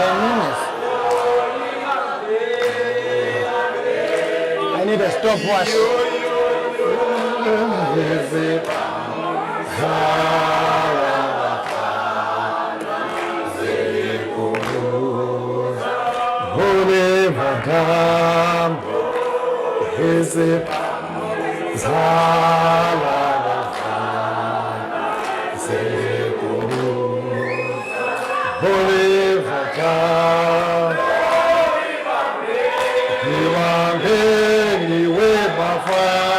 10 minutes. I need a stopwatch. Holy Madam, is it Holy Madam, Himangeni webafana,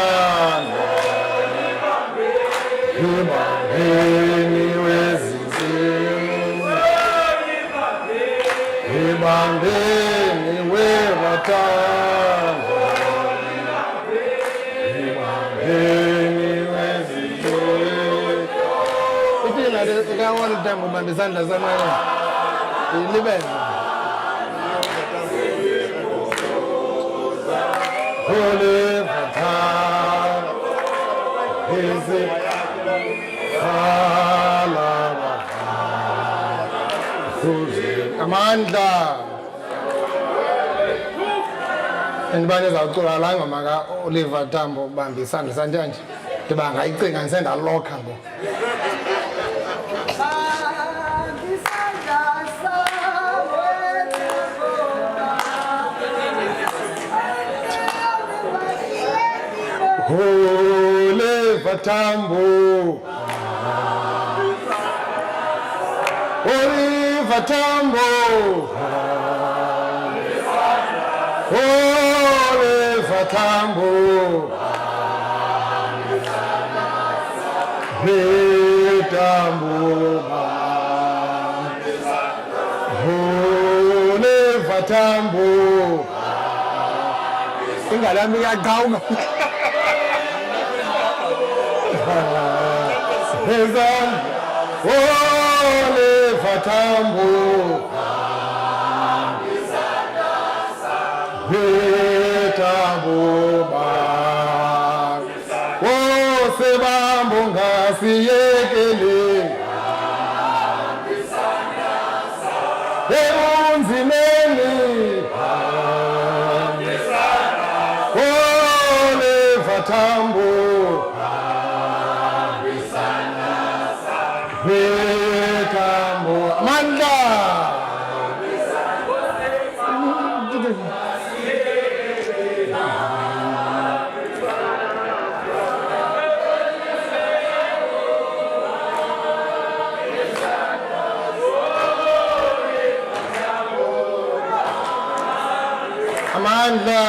Himangeni wezizimu, Himangeni webatana, Himangeni wezizimu. Ipila ikawona tembo bandisanda zamani. Liben. Holy Father, is it Amanda. Anybody is out to a lang maga Oliver Tambo Bambi San Sanjay. The bang I think and send a law cambo. Holy Fatambo, Holy Fatambo, Holy Fatambo, Holy Fatambo, Ingalami agaw. Holy Fatambo, Fatambo, oh Sebambo ngasiyekele, ebunzimeni, Holy Fatambo. Amanda. Amanda.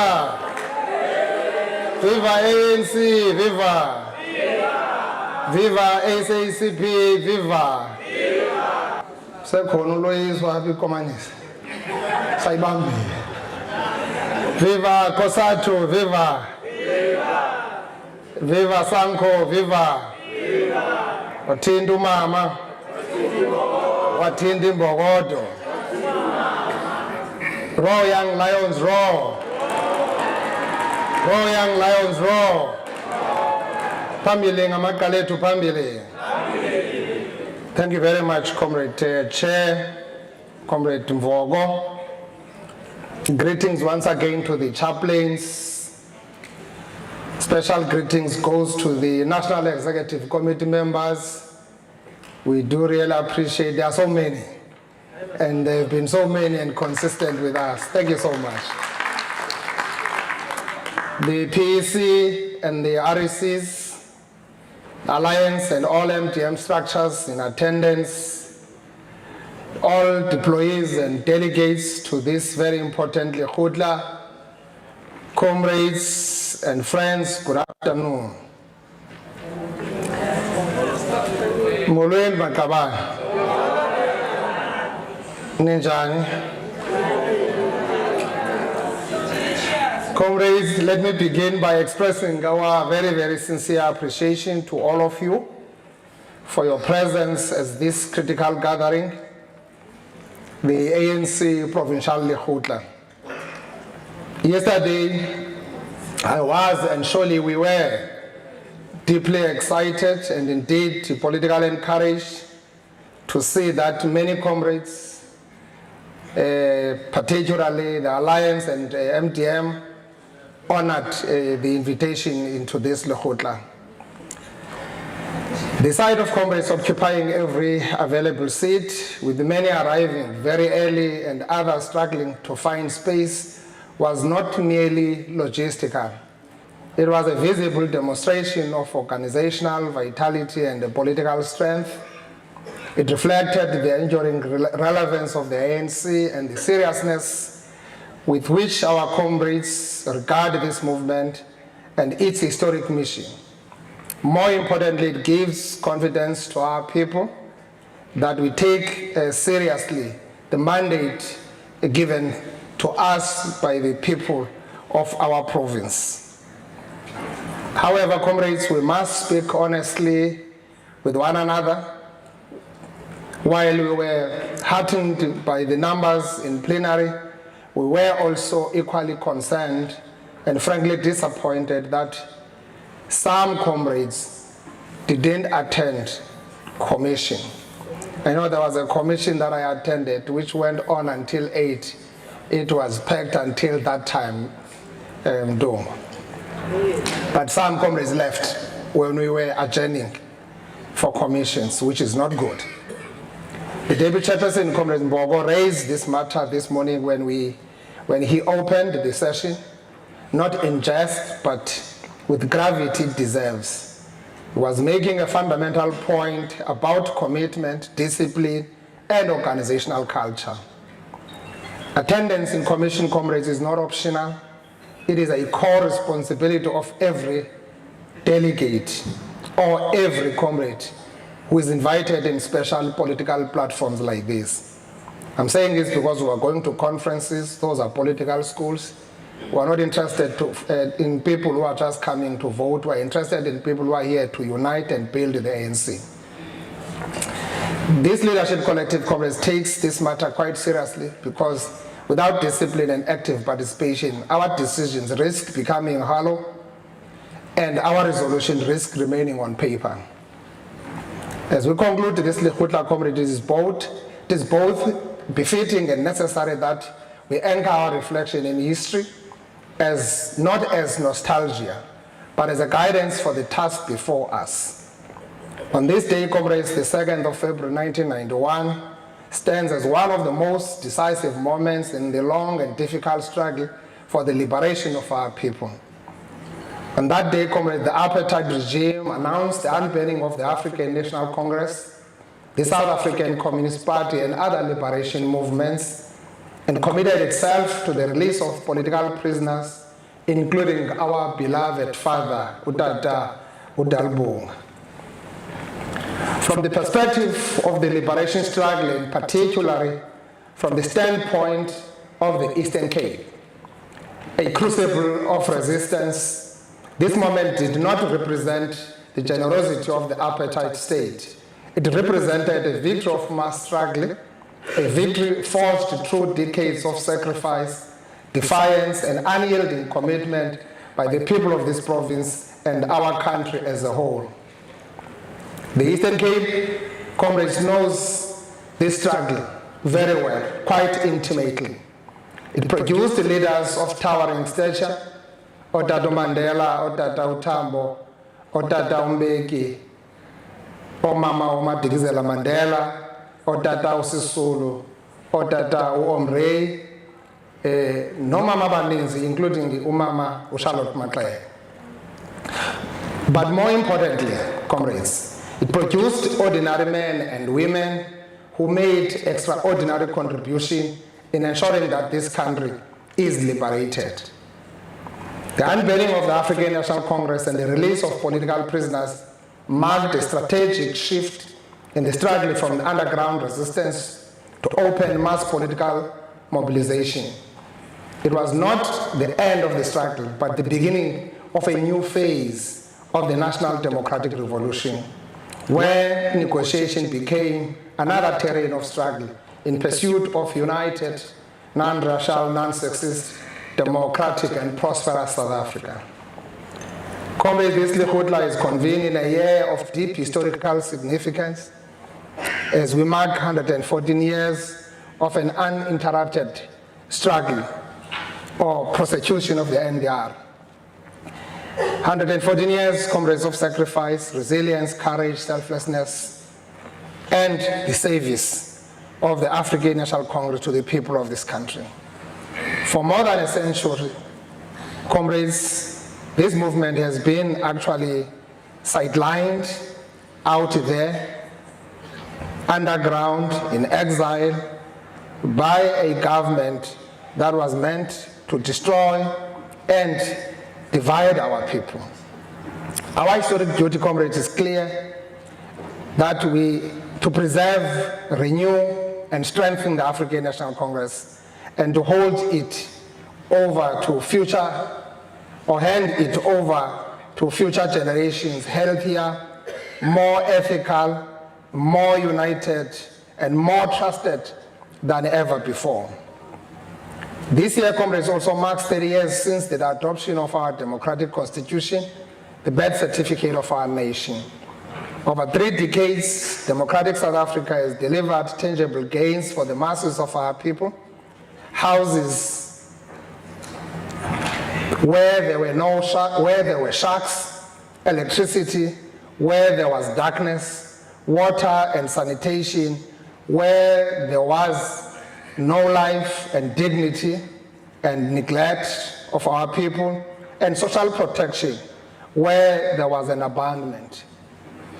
Viva ANC, viva. Viva SACP, viva. Sekhona uloyiswa abikomanisi. Sayibambi. Viva Kosato, viva. Viva Sanko, viva. Wathinda umama. Wathinda imbokodo. Raw Young Lions, raw. Raw Young Lions, raw. Phambili ngamaqalethu phambili. Thank you very much, Comrade Chair, Comrade Mvogo. Greetings once again to the chaplains. Special greetings goes to the National Executive Committee members. We do really appreciate, there are so many, and they've been so many and consistent with us. Thank you so much. The PEC and the RECs, Alliance and all MTM structures in attendance, all deployees and delegates to this very important LEKGOTLA, comrades and friends, good afternoon. Molweni Makabane. Ninjani. Comrades, let me begin by expressing our very, very sincere appreciation to all of you for your presence at this critical gathering, the ANC Provincial LEKGOTLA. Yesterday, I was, and surely we were, deeply excited and indeed politically encouraged to see that many comrades particularly the Alliance and MDM, honored the invitation into this Lekgotla. The sight of comrades occupying every available seat, with many arriving very early and others struggling to find space, was not merely logistical. It was a visible demonstration of organizational vitality and political strength. It reflected the enduring relevance of the ANC and the seriousness with which our comrades regard this movement and its historic mission. More importantly, it gives confidence to our people that we take seriously the mandate given to us by the people of our province. However, comrades, we must speak honestly with one another. While we were heartened by the numbers in plenary, we were also equally concerned and frankly disappointed that some comrades didn't attend commission. I know there was a commission that I attended which went on until 8. It was packed until that time, but some comrades left when we were adjourning for commissions, which is not good. The Deputy Chairperson, Comrade Mbogo, raised this matter this morning when he opened the session, not in jest, but with gravity it deserves. He was making a fundamental point about commitment, discipline, and organizational culture. Attendance in commission, comrades, is not optional. It is a core responsibility of every delegate or every comrade who is invited in special political platforms like this. I'm saying this because we are going to conferences. Those are political schools. We are not interested in people who are just coming to vote. We are interested in people who are here to unite and build the ANC. This leadership collective, comrades, takes this matter quite seriously because without discipline and active participation, our decisions risk becoming hollow and our resolution risk remaining on paper. As we conclude this Lekgotla, comrades, it is both befitting and necessary that we anchor our reflection in history as not as nostalgia, but as a guidance for the task before us. On this day, comrades, the 2nd of February 1991, stands as one of the most decisive moments in the long and difficult struggle for the liberation of our people. On that day, comrades, the apartheid regime announced the unbanning of the African National Congress, the South African Communist Party, and other liberation movements, and committed itself to the release of political prisoners, including our beloved father, Utata Udalbong. From the perspective of the liberation struggle, and particularly from the standpoint of the Eastern Cape, a crucible of resistance, this moment did not represent the generosity of the apartheid state. It represented a victory of mass struggle, a victory forged through decades of sacrifice, defiance, and unyielding commitment by the people of this province and our country as a whole. The Eastern Cape, comrades, knows this struggle very well, quite intimately. It produced leaders of towering stature, Otata Mandela, Otata Utambo, Otata Umbeki, Omama Umadikizela Mandela, Otata Usisulu, Otata Uomrey, Nomama Baninzi, including the Umama Charlotte Macleay. But more importantly, comrades, it produced ordinary men and women who made extraordinary contribution in ensuring that this country is liberated. The unbanning of the African National Congress and the release of political prisoners marked a strategic shift in the struggle from the underground resistance to open mass political mobilization. It was not the end of the struggle, but the beginning of a new phase of the national democratic revolution, where negotiation became another terrain of struggle in pursuit of united, non-racial, non-sexist, democratic and prosperous South Africa. Comrades, this Lekgotla is convened in a year of deep historical significance as we mark 114 years of an uninterrupted struggle or prosecution of the NDR. 114 years, comrades, of sacrifice, resilience, courage, selflessness, and the service of the African National Congress to the people of this country. For more than a century, comrades, this movement has been actually sidelined out there, underground, in exile, by a government that was meant to destroy and divide our people. Our historic duty, comrades, is clear, that to preserve, renew, and strengthen the African National Congress, and to hold it over to future, or hand it over to future generations, healthier, more ethical, more united, and more trusted than ever before. This year, comrades, also marks 30 years since the adoption of our democratic constitution, the birth certificate of our nation. Over 3 decades, democratic South Africa has delivered tangible gains for the masses of our people. Houses where there were sharks, electricity where there was darkness, water and sanitation where there was no life and dignity and neglect of our people, and social protection where there was an abandonment.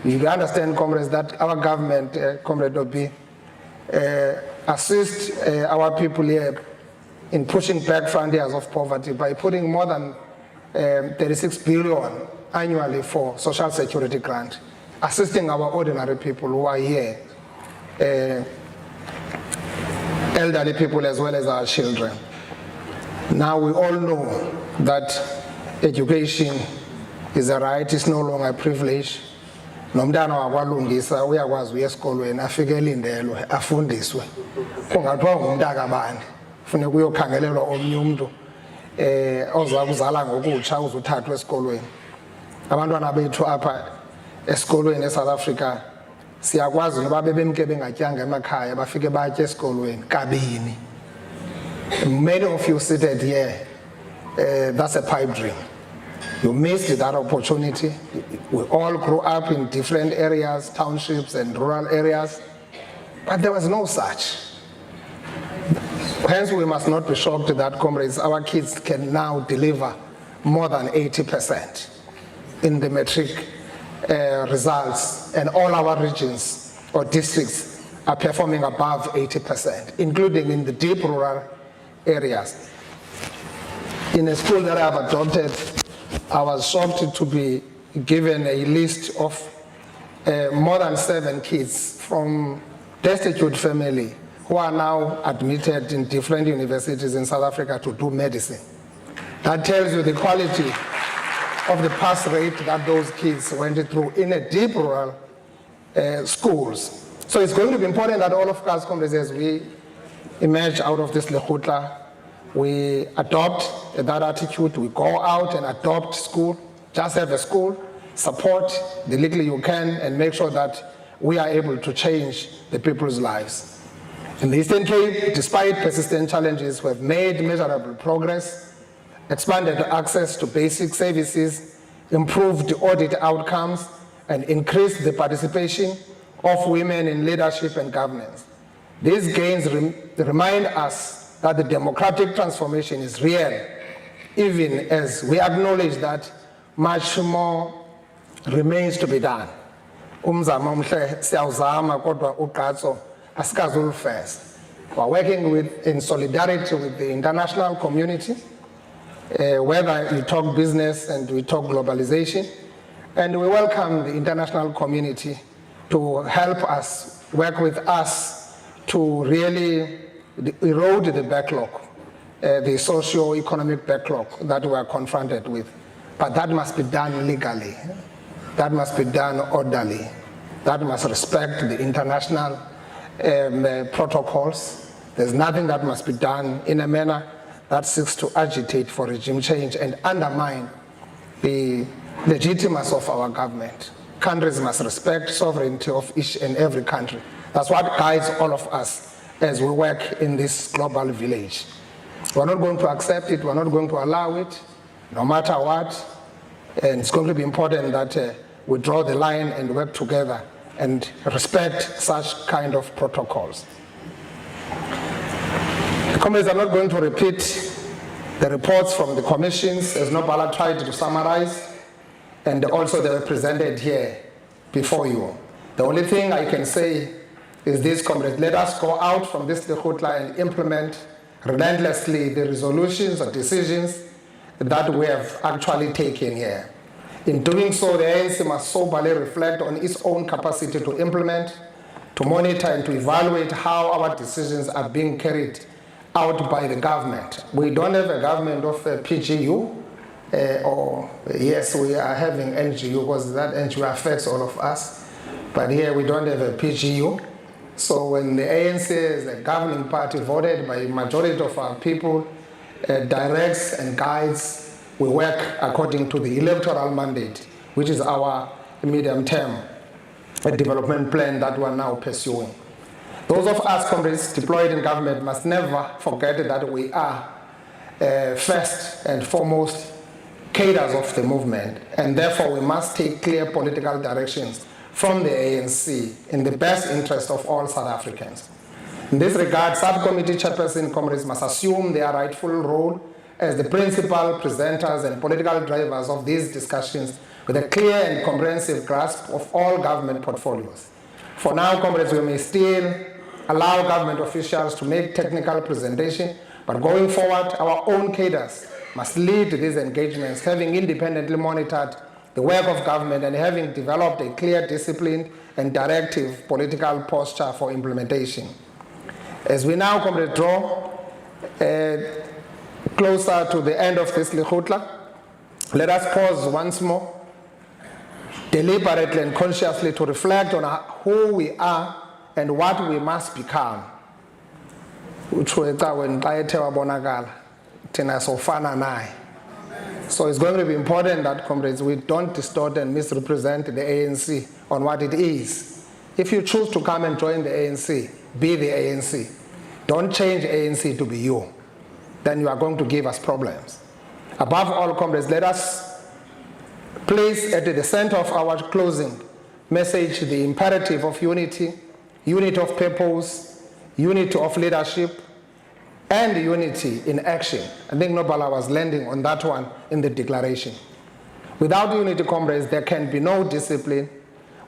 You understand, comrades, that our government, Comrade Obi, assist our people here in pushing back frontiers of poverty by putting more than 36 billion annually for social security grant, assisting our ordinary people who are here, elderly people as well as our children. Now we all know that education is a right, it's no longer a privilege. Nomntana wakwalungisa uyakwazi uye esikolweni afike elindelwe afundiswe kungathiwa ngumntaka bani kufuneka uyokhangelelwa omnye umuntu ozakuzala ngokutsha uzuthathwa esikolweni. Abantwana bethu apha esikolweni eSouth Africa siyakwazi noba bebemke bengatyanga emakhaya bafike batye esikolweni kabini. Many of you seated here, that's a pipe dream. You missed that opportunity. We all grew up in different areas, townships and rural areas, but there was no such. Hence, we must not be shocked that, comrades, our kids can now deliver more than 80% in the matric results, and all our regions or districts are performing above 80%, including in the deep rural areas. In a school that I have adopted, I was shocked to be given a list of more than 7 kids from destitute family who are now admitted in different universities in South Africa to do medicine. That tells you the quality of the pass rate that those kids went through in a deep rural schools. So it's going to be important that all of us, comrades, as we emerge out of this LEKGOTLA, we adopt that attitude. We go out and adopt school, just have a school, support the legally you can, and make sure that we are able to change the people's lives. In the Eastern Cape, despite persistent challenges, we have made measurable progress, expanded access to basic services, improved audit outcomes, and increased the participation of women in leadership and governance. These gains remind us that the democratic transformation is real, even as we acknowledge that much more remains to be done. Umzamo omhle siyawuzama kodwa uqatso asikazulufeza. We're working in solidarity with the international community, whether you talk business and we talk globalization, and we welcome the international community to help us, work with us to really erode the backlog, the socio-economic backlog that we are confronted with. But that must be done legally. That must be done orderly. That must respect the international protocols. There's nothing that must be done in a manner that seeks to agitate for regime change and undermine the legitimacy of our government. Countries must respect sovereignty of each and every country. That's what guides all of us as we work in this global village. We're not going to accept it, we're not going to allow it, no matter what. And it's going to be important that we draw the line and work together and respect such kind of protocols. The comrades are not going to repeat the reports from the commissions, as Nobala tried to summarize, and also they were presented here before you. The only thing I can say is this, comrades, let us go out from this LEKGOTLA and implement relentlessly the resolutions or decisions that we have actually taken here. In doing so, the ANC must soberly reflect on its own capacity to implement, to monitor and to evaluate how our decisions are being carried out by the government. We don't have a government of PGU, or yes, we are having NGU because that NGU affects all of us, but here we don't have a PGU. So when the ANC, as the governing party, voted by a majority of our people, directs and guides, we work according to the electoral mandate, which is our medium-term development plan that we are now pursuing. Those of us, comrades, deployed in government must never forget that we are first and foremost cadres of the movement, and therefore we must take clear political directions from the ANC in the best interest of all South Africans. In this regard, subcommittee chairperson, comrades, must assume their rightful role as the principal presenters and political drivers of these discussions with a clear and comprehensive grasp of all government portfolios. For now, comrades, we may still allow government officials to make technical presentation, but going forward, our own cadres must lead these engagements, having independently monitored the work of government and having developed a clear, disciplined and directive political posture for implementation. As we now, comrades, draw closer to the end of this LEKGOTLA, let us pause once more, deliberately and consciously, to reflect on who we are and what we must become. So it's going to be important that, comrades, we don't distort and misrepresent the ANC on what it is. If you choose to come and join the ANC, be the ANC. Don't change ANC to be you. Then you are going to give us problems. Above all, comrades, let us place at the center of our closing message the imperative of unity, unity of purpose, unity of leadership, and unity in action. I think Nobala was landing on that one in the declaration. Without unity, comrades, there can be no discipline.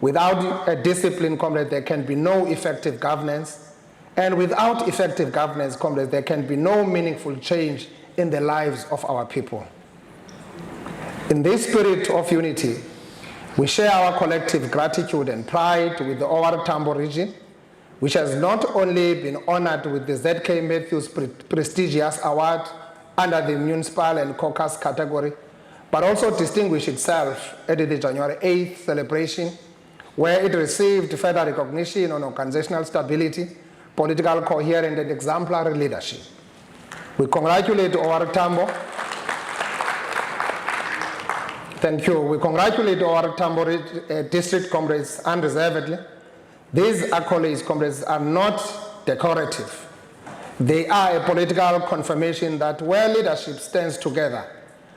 Without a discipline, comrades, there can be no effective governance. And without effective governance, comrades, there can be no meaningful change in the lives of our people. In this spirit of unity, we share our collective gratitude and pride with the OR Tambo region, which has not only been honored with the ZK Matthews prestigious award under the municipal and caucus category, but also distinguished itself at the January 8th celebration, where it received further recognition on organizational stability, political coherence and exemplary leadership. We congratulate OR Tambo. Thank you. We congratulate OR Tambo district comrades unreservedly. These accolades, comrades, are not decorative. They are a political confirmation that where leadership stands together,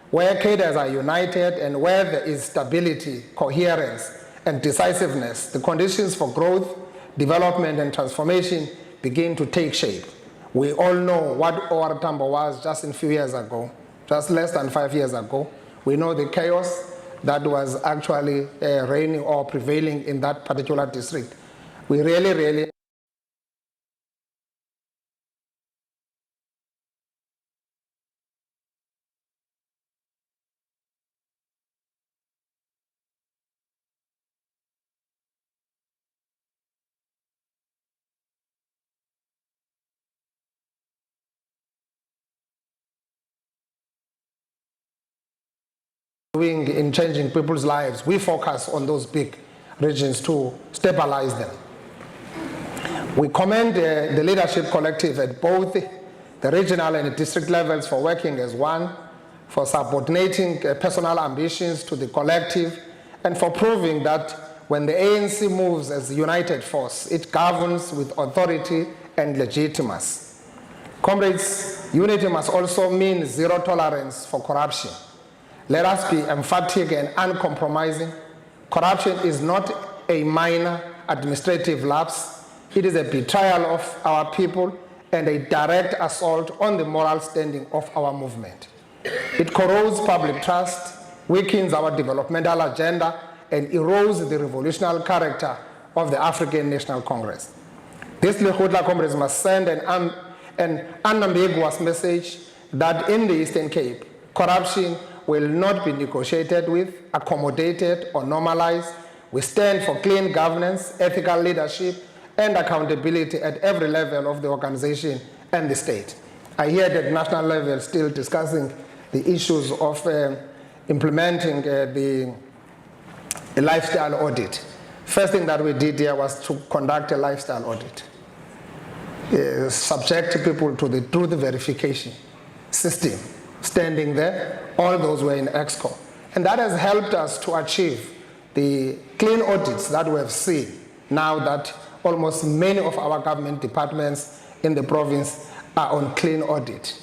where cadres are united, and where there is stability, coherence, and decisiveness, the conditions for growth, development, and transformation begin to take shape. We all know what OR Tambo was just a few years ago, just less than 5 years ago. We know the chaos that was actually reigning or prevailing in that particular district. We really doing in changing people's lives. We focus on those big regions to stabilize them. We commend the leadership collective at both the regional and the district levels for working as one, for subordinating personal ambitions to the collective, and for proving that when the ANC moves as a united force, it governs with authority and legitimate. Comrades, unity must also mean zero tolerance for corruption. Let us be emphatic and uncompromising. Corruption is not a minor administrative lapse. It is a betrayal of our people and a direct assault on the moral standing of our movement. It corrodes public trust, weakens our developmental agenda, and erodes the revolutionary character of the African National Congress. This LEKGOTLA Congress must send an unambiguous message that in the Eastern Cape, corruption will not be negotiated with, accommodated, or normalized. We stand for clean governance, ethical leadership, and accountability at every level of the organization and the state. I hear that national level still discussing the issues of implementing the lifestyle audit. First thing that we did here was to conduct a lifestyle audit. Subject people to the truth verification system. Standing there, all those were in EXCO. And that has helped us to achieve the clean audits that we have seen now that almost many of our government departments in the province are on clean audit.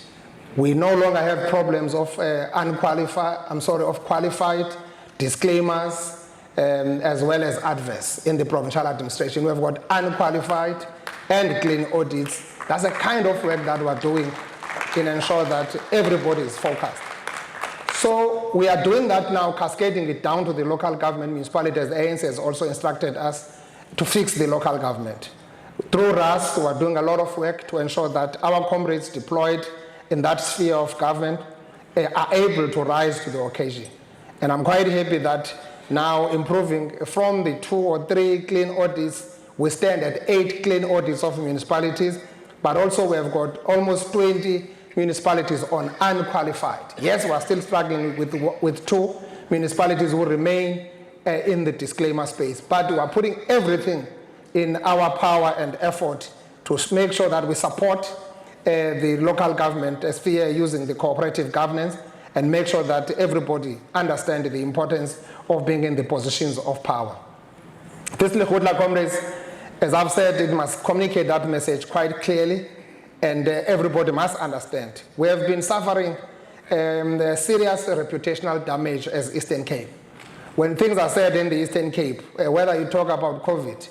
We no longer have problems of qualified disclaimers as well as adverse in the provincial administration. We have got unqualified and clean audits. That's the kind of work that we're doing in ensure that everybody is focused. So we are doing that now, cascading it down to the local government municipalities. The ANC has also instructed us to fix the local government. Through RAS, we are doing a lot of work to ensure that our comrades deployed in that sphere of government are able to rise to the occasion. And I'm quite happy that now improving from the 2 or 3 clean audits, we stand at 8 clean audits of municipalities, but also we have got almost 20 municipalities on unqualified. Yes, we are still struggling with 2 municipalities who remain in the disclaimer space, but we are putting everything in our power and effort to make sure that we support the local government sphere using the cooperative governance and make sure that everybody understands the importance of being in the positions of power. This LEKGOTLA Congress, as I've said, it must communicate that message quite clearly, and everybody must understand. We have been suffering serious reputational damage as Eastern Cape. When things are said in the Eastern Cape, whether you talk about COVID,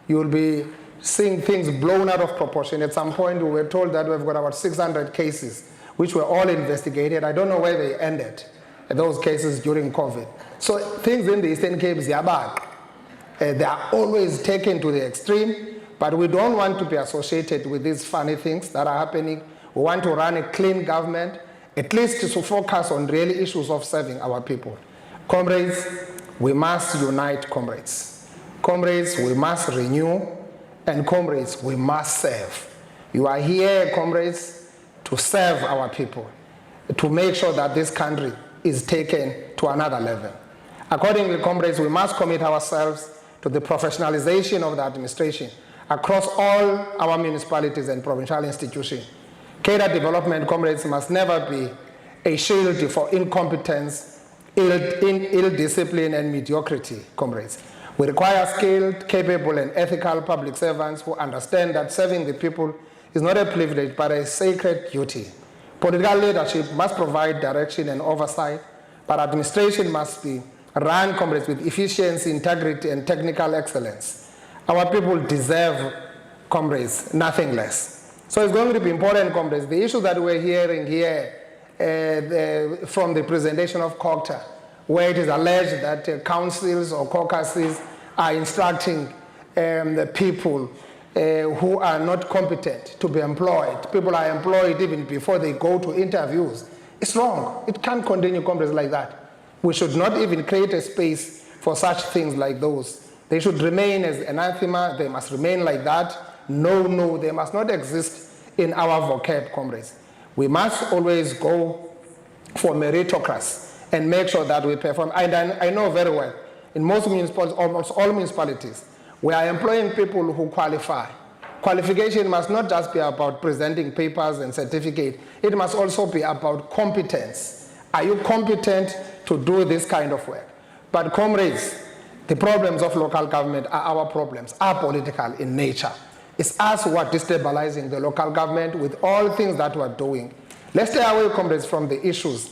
you will be seeing things blown out of proportion. At some point, we were told that we've got about 600 cases, which were all investigated. I don't know where they ended, those cases during COVID. So things in the Eastern Cape, they are bad. They are always taken to the extreme, but we don't want to be associated with these funny things that are happening. We want to run a clean government, at least to focus on real issues of serving our people. Comrades, we must unite, comrades. Comrades, we must renew, and comrades, we must serve. You are here, comrades, to serve our people, to make sure that this country is taken to another level. Accordingly, comrades, we must commit ourselves to the professionalization of the administration across all our municipalities and provincial institutions. Cadre development, comrades, must never be a shield for incompetence, ill discipline, and mediocrity, comrades. We require skilled, capable, and ethical public servants who understand that serving the people is not a privilege but a sacred duty. Political leadership must provide direction and oversight, but administration must be run, comrades, with efficiency, integrity, and technical excellence. Our people deserve, comrades, nothing less. So it's going to be important, comrades. The issue that we're hearing here from the presentation of COGTA, where it is alleged that councils or caucuses are instructing the people who are not competent to be employed. People are employed even before they go to interviews. It's wrong. It can't continue, comrades, like that. We should not even create a space for such things like those. They should remain as anathema. They must remain like that. No, they must not exist in our vocab, comrades. We must always go for meritocracy and make sure that we perform. And I know very well, in most municipalities, almost all municipalities, we are employing people who qualify. Qualification must not just be about presenting papers and certificates. It must also be about competence. Are you competent to do this kind of work? But comrades, the problems of local government are our problems, are political in nature. It's us who are destabilizing the local government with all things that we're doing. Let's stay away, comrades, from the issues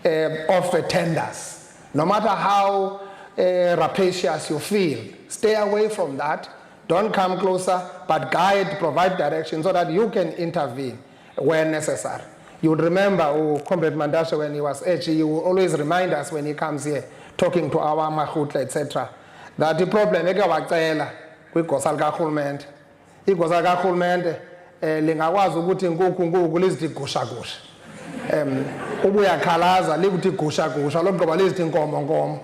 of tenders. No matter how rapacious you feel, stay away from that. Don't come closer, but guide, provide direction so that you can intervene where necessary. You would remember Comrade Mandasha when he was HE, he will always remind us when he comes here, talking to our mahutla, etc., that the problem is kwigosa likarhulumente. Igosa likarhulumente lingakwazi ukuthi inkukhu lizidigusha-gusha. Ubuyakhalaza likuthi gusha-gusha, logqiba lizithi nkomo-nkomo.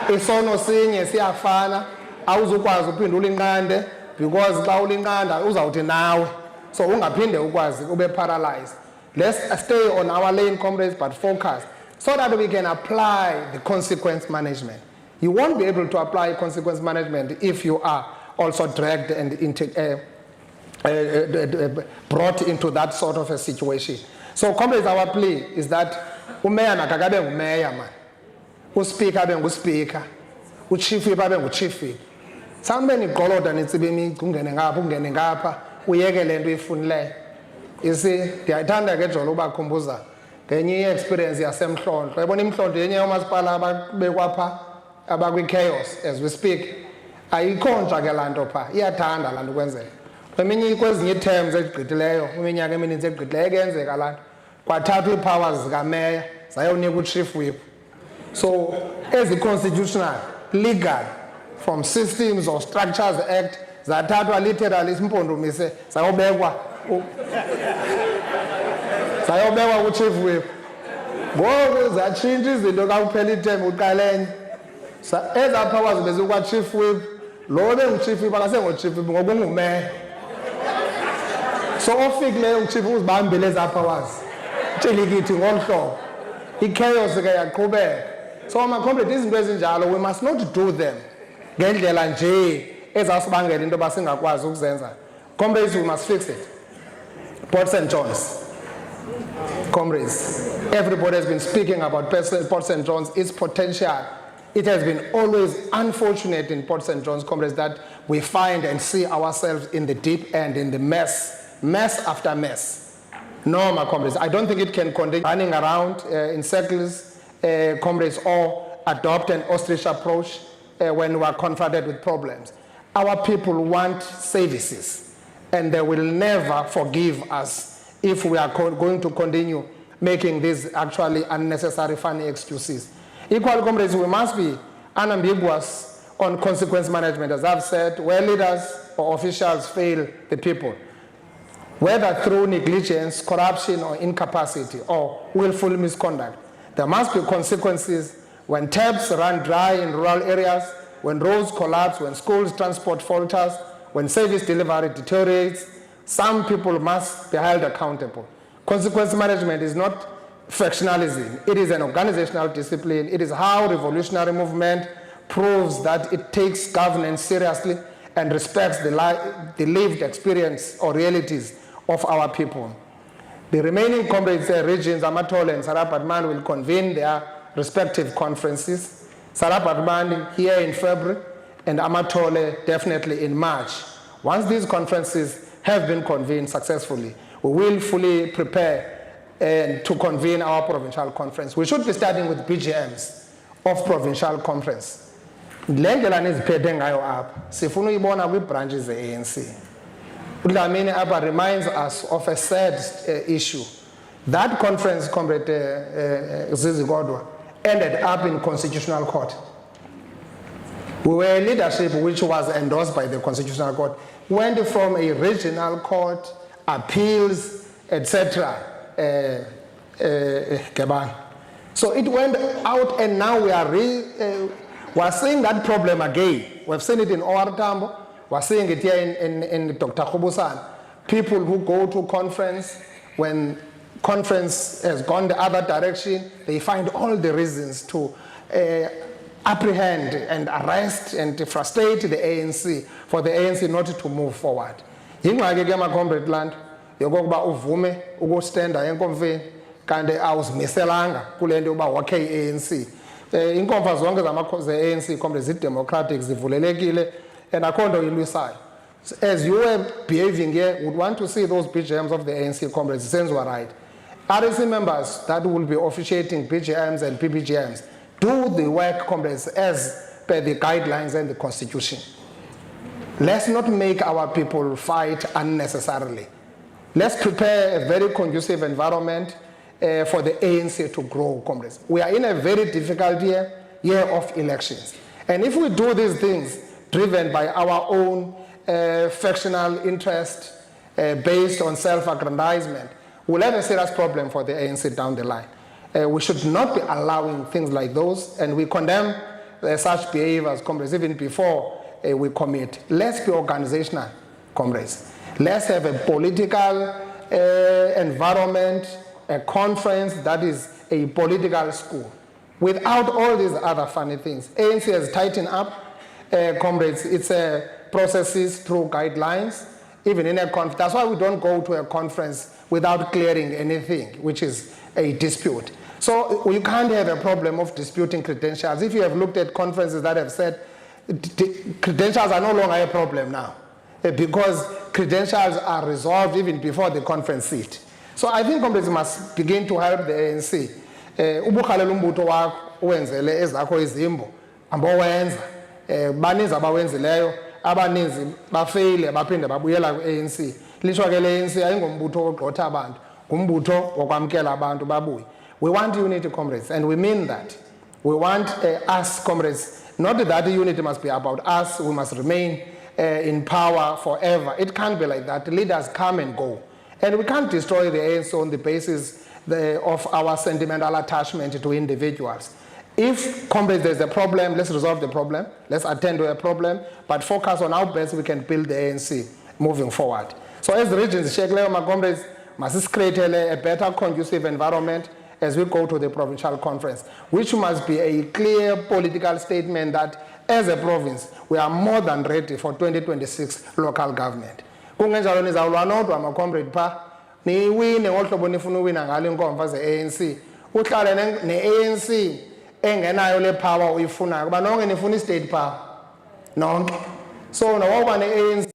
Isono sinye siyafana, awuzukwazi uphinde ulinqande because xa ulinqanda uzawuthi nawe. So ungaphinde ukwazi ube paralyzed. Let's stay on our lane, comrades, but focus so that we can apply the consequence management. You won't be able to apply consequence management if you are also dragged and brought into that sort of a situation. So, comrades, our plea is that umeya nakakabe ngumeya man, uspeaker abe nguspeaker, uchief whip abe nguchief whip. Sanibeni igqoloda nitsibe imicu ungene ngapha ungene ngapha uyeke le nto uyifunileyo. You see, ndiyayithanda ke jolo ubakhumbuza ngenye i-experience yasemhlonhlo. Yabona imhlonhlo yenye yomasipala ababekwapha abakwi-chaos as we speak. Ayikho nje ke laa nto phaa, iyathanda laa nto kwenzeka. Kwezinye ii-terms ezigqithileyo, iminyaka emininzi egqithileyo kuyenzeka laa nto. Kwathathwa ii-powers zikameya zayonika uchief whip. So ezi-constitutional, legal, from Systems or Structures Act, zathathwa literally simpondomise zayobekwa uchief whip. Ngoku zatshintsha izinto xa kuphela iterm uqalenye. Ezaa powers bezikwa-chief whip, lo bengu-chief whip akasengo-chief whip ngoku ungumeya. So ofikileyo uchief uzibambile ezaa powers, tshilikithi ngolu hlobo. I-chaos ke yaqhubeka. So ma-comrade, izinto ezinjalo we must not do them ngendlela nje ezawusibangela into basingakwazi ukuzenza. Comrades, we must fix it. Port St. John's. Comrades, everybody has been speaking about Port St. John's, its potential. It has been always unfortunate in Port St. John's, comrades, that we find and see ourselves in the deep end, in the mess after mess. No, my comrades, I don't think it can continue running around in circles, comrades, or adopt an ostrich approach when we are confronted with problems. Our people want services, and they will never forgive us if we are going to continue making these actually unnecessary funny excuses. Equal, comrades, we must be unambiguous on consequence management. As I've said, where leaders or officials fail the people, whether through negligence, corruption, or incapacity, or willful misconduct, there must be consequences when taps run dry in rural areas, when roads collapse, when schools transport falters, when service delivery deteriorates. Some people must be held accountable. Consequence management is not factionalism. It is an organizational discipline. It is how revolutionary movement proves that it takes governance seriously and respects the lived experience or realities of our people. The remaining comrades, regions, Amatole and Sarapatman, will convene their respective conferences. Sarapatman here in February and Amatole definitely in March. Once these conferences have been convened successfully, we will fully prepare to convene our provincial conference. We should be starting with BGMs of provincial conference. Le ndlela niziphethe ngayo apha sifuna uyibona kwi-branches ze-ANC. uDlamini apha reminds us of a sad issue. That conference, Comrade Zizigodwa, ended up in Constitutional Court. We were a leadership which was endorsed by the Constitutional Court. Went from a regional court, appeals, etc. So it went out, and now we are seeing that problem again. We've seen it in OR Tambo. We're seeing it here in Dr. Khubusan. People who go to conference, when conference has gone the other direction, they find all the reasons to apprehend and arrest and frustrate the ANC, for the ANC not to move forward. Yingxaki ke ma-comrade land yokokuba uvume ukustenda enkomfeni kanti awuzimiselanga kule nto yokuba wakhe i-ANC. Inkomfa zonke ze-ANC comrade zi-democratic, zivulelekile, and akho nto ilwisayo. as you were behaving here, would want to see those BGMs of the ANC comrades, since we're right. RSC members that will be officiating BGMs and PPGMs, do the work, comrades, as per the guidelines and the Constitution. Let's not make our people fight unnecessarily. Let's prepare a very conducive environment for the ANC to grow, comrades. We are in a very difficult year of elections. And if we do these things driven by our own factional interest based on self-aggrandizement, we'll have a serious problem for the ANC down the line. We should not be allowing things like those, and we condemn such behaviors, comrades, even before we commit. Let's be organizational, comrades. Let's have a political environment, a conference that is a political school, without all these other funny things. ANC has tightened up, comrades, its processes through guidelines, even in a conference. That's why we don't go to a conference without clearing anything, which is a dispute. So you can't have a problem of disputing credentials. If you have looked at conferences that have said credentials are no longer a problem now, because credentials are resolved even before the conference seat. So I think comrades must begin to help the ANC. Ubukhalela umbutho wakho wenzele ezakho izimbo ambowenza baninzi abawenzileyo abaninzi bafeyile baphinde babuyela ku-ANC. Lisho ke le-ANC ayingombutho ogqotha abantu, ngumbutho wokwamkela abantu babuye. We want unity, comrades, and we mean that. We want us, comrades, not that the unity must be about us, we must remain in power forever. It can't be like that. Leaders come and go. And we can't destroy the ANC on the basis of our sentimental attachment to individuals. If, comrades, there's a problem, let's resolve the problem. Let's attend to a problem, but focus on how best we can build the ANC moving forward. So as the regions, my comrades, must create a better conducive environment as we go to the provincial conference, which must be a clear political statement that as a province, we are more than ready for 2026 local government. Kungenjalo nizawulwa nodwa ama-comrade pha, niwine ngohlobo nifuna uwina ngalo inkomfa ze-ANC, uhlale ne-ANC engenayo le power uyifunayo, kuba nonke nifuna i-state power, nonke. So nawoba ne-ANC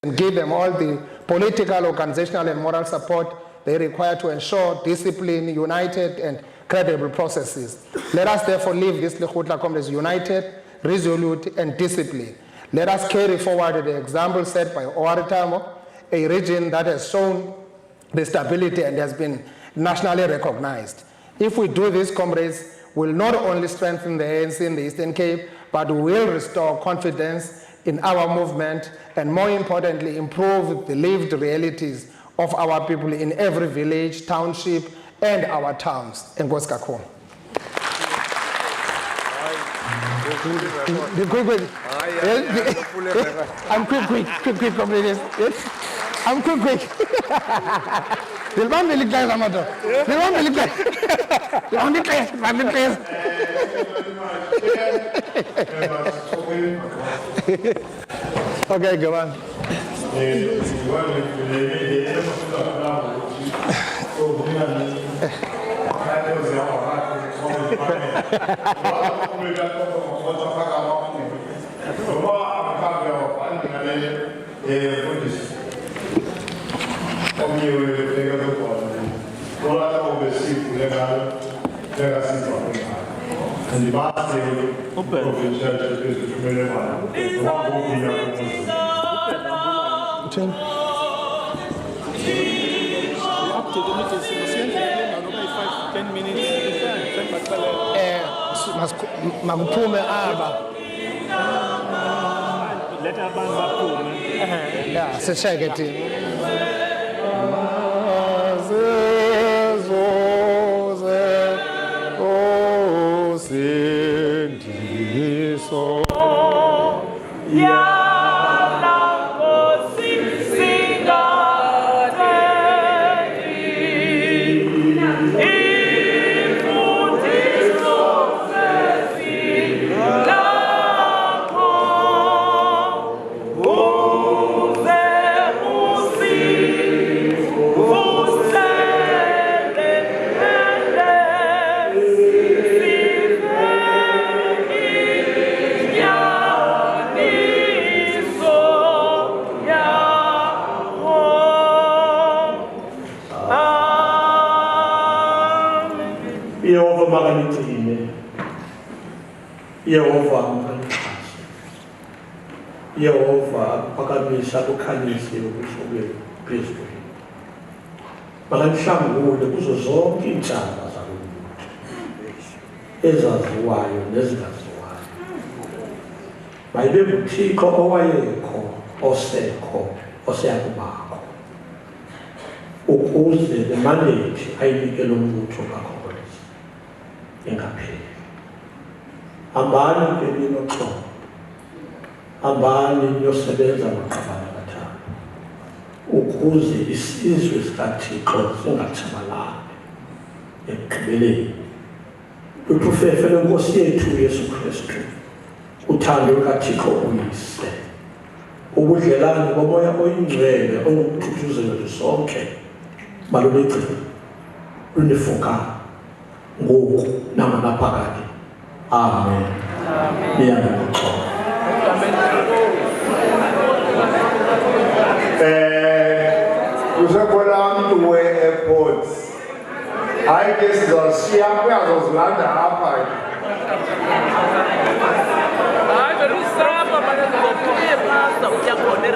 and give them all the political, organizational, and moral support they require to ensure discipline, united, and credible processes. Let us therefore leave this LEKGOTLA comrades united, resolute, and disciplined. Let us carry forward the example set by Owaritamo, a region that has shown the stability and has been nationally recognized. If we do this, comrades, we'll not only strengthen the ANC in the Eastern Cape, but we will restore confidence in our movement, and more importantly, improve the lived realities of our people in every village, township, and our towns. Enkosi kakhulu. I'm quick, comrades. I'm quick. The one will declare the matter. The one will declare. The one declares. Okay, go on. Makuphume aba. Let abantu baphume. Yeah, sisheke thina. Yehova amxhase. Yehova aphakamisa kukhanyise ukusuke phezulu. Bakanhlangule kuzo zonke iintlanga zaloluntu ezaziwayo nezingaziwayo. Mayibe nguThixo owayekho, osekho, oseyakubakho, ukuze le mandate ayinike lo mbutho kakhulukazi ingapheli. Hambani ke ninoxolo, hambani niyosebenza maqabana kathathu ukuze isizwe sikaThixo singatshabalali ekugqibeleni. Lutufefe lwenkosi yethu Yesu Kristu, uthando lukaThixo uyise, ubudlelane bomoya oyingcwele ongumthuthuzelo sonke balulekile lunifuka ngoku nanganaphakade. Amen. Kusekhona umuntu we-airport. Hayi ke sizawushiya uyazozilanda apha. Hayi, berisapha manje ngokuye pasta uyakhona